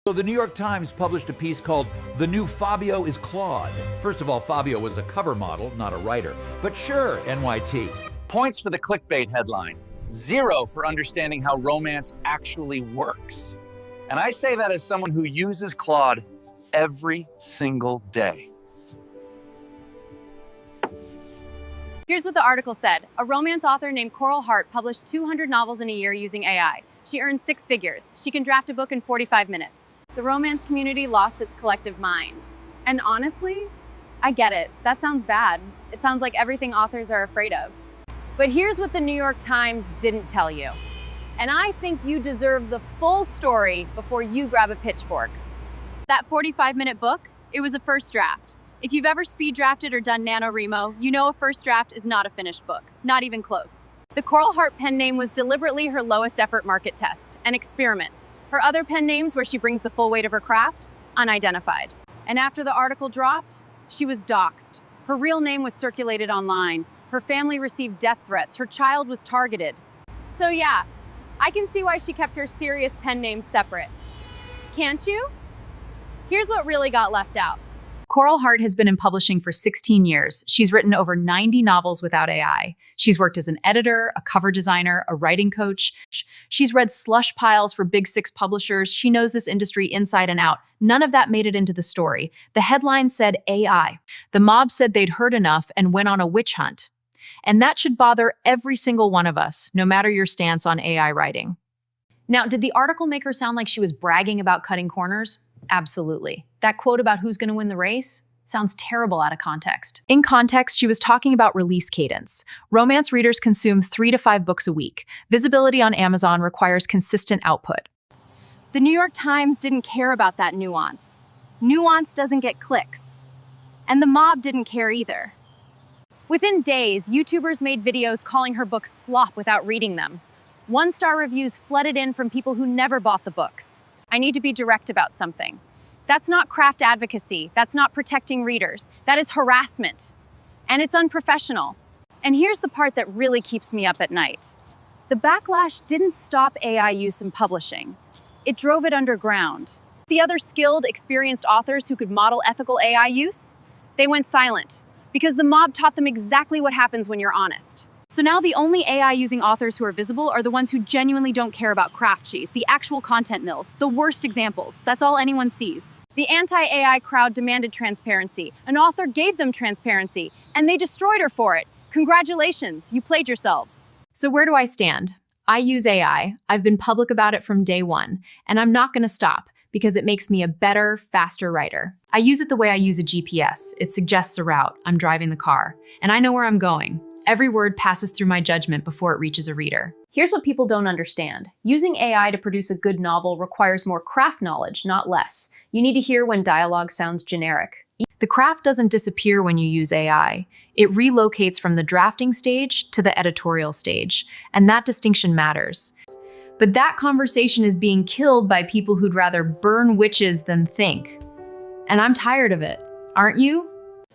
So the New York Times published a piece called "The New Fabio is Claude." First of all, Fabio was a cover model, not a writer. But sure, NYT. Points for the clickbait headline. 0 for understanding how romance actually works. And I say that as someone who uses Claude every single day. Here's what the article said. A romance author named Hart published 200 novels in a year using AI. She earned 6 figures. She can draft a book in 45 minutes. The romance community lost its collective mind. And honestly, I get it. That sounds bad. It sounds like everything authors are afraid of. But here's what the New York Times didn't tell you. And I think you deserve the full story before you grab a pitchfork. That 45-minute book, it was a first draft. If you've ever speed drafted or done NaNoWriMo, you know a first draft is not a finished book, not even close. The Hart pen name was deliberately her lowest effort market test, an experiment. Her other pen names where she brings the full weight of her craft, unidentified. And after the article dropped, she was doxxed. Her real name was circulated online. Her family received death threats. Her child was targeted. So yeah, I can see why she kept her serious pen name separate. Can't you? Here's what really got left out. Hart has been in publishing for 16 years. She's written over 90 novels without AI. She's worked as an editor, a cover designer, a writing coach. She's read slush piles for Big 6 publishers. She knows this industry inside and out. None of that made it into the story. The headline said AI. The mob said they'd heard enough and went on a witch hunt. And that should bother every single one of us, no matter your stance on AI writing. Now, did the article make her sound like she was bragging about cutting corners? Absolutely. That quote about who's going to win the race sounds terrible out of context. In context, she was talking about release cadence. Romance readers consume 3 to 5 books a week. Visibility on Amazon requires consistent output. The New York Times didn't care about that nuance. Nuance doesn't get clicks. And the mob didn't care either. Within days, YouTubers made videos calling her books slop without reading them. 1-star reviews flooded in from people who never bought the books. I need to be direct about something. That's not craft advocacy. That's not protecting readers. That is harassment. And it's unprofessional. And here's the part that really keeps me up at night. The backlash didn't stop AI use in publishing. It drove it underground. The other skilled, experienced authors who could model ethical AI use, they went silent because the mob taught them exactly what happens when you're honest. So now the only AI-using authors who are visible are the ones who genuinely don't care about craft cheese, the actual content mills, the worst examples. That's all anyone sees. The anti-AI crowd demanded transparency. An author gave them transparency, and they destroyed her for it. Congratulations, you played yourselves. So where do I stand? I use AI. I've been public about it from day one, and I'm not going to stop because it makes me a better, faster writer. I use it the way I use a GPS. It suggests a route. I'm driving the car, and I know where I'm going. Every word passes through my judgment before it reaches a reader. Here's what people don't understand. Using AI to produce a good novel requires more craft knowledge, not less. You need to hear when dialogue sounds generic. The craft doesn't disappear when you use AI. It relocates from the drafting stage to the editorial stage, and that distinction matters. But that conversation is being killed by people who'd rather burn witches than think. And I'm tired of it. Aren't you?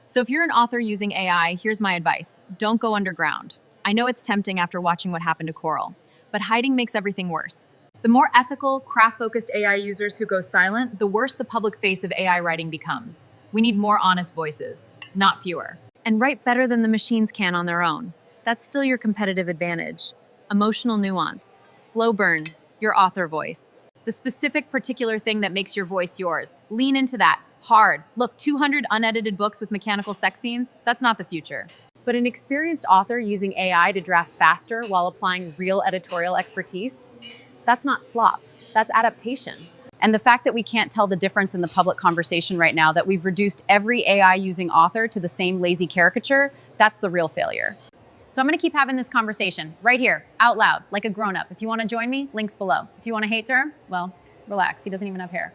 So if you're an author using AI, here's my advice. Don't go underground. I know it's tempting after watching what happened to Coral, but hiding makes everything worse. The more ethical, craft-focused AI users who go silent, the worse the public face of AI writing becomes. We need more honest voices, not fewer. And write better than the machines can on their own. That's still your competitive advantage. Emotional nuance, slow burn, your author voice. The specific particular thing that makes your voice yours. Lean into that. Hard. Look, 200 unedited books with mechanical sex scenes, that's not the future. But an experienced author using AI to draft faster while applying real editorial expertise, that's not slop, that's adaptation. And the fact that we can't tell the difference in the public conversation right now, that we've reduced every AI using author to the same lazy caricature, that's the real failure. So I'm gonna keep having this conversation right here, out loud, like a grown-up. If you wanna join me, links below. If you want to hate her, well, relax, he doesn't even have hair.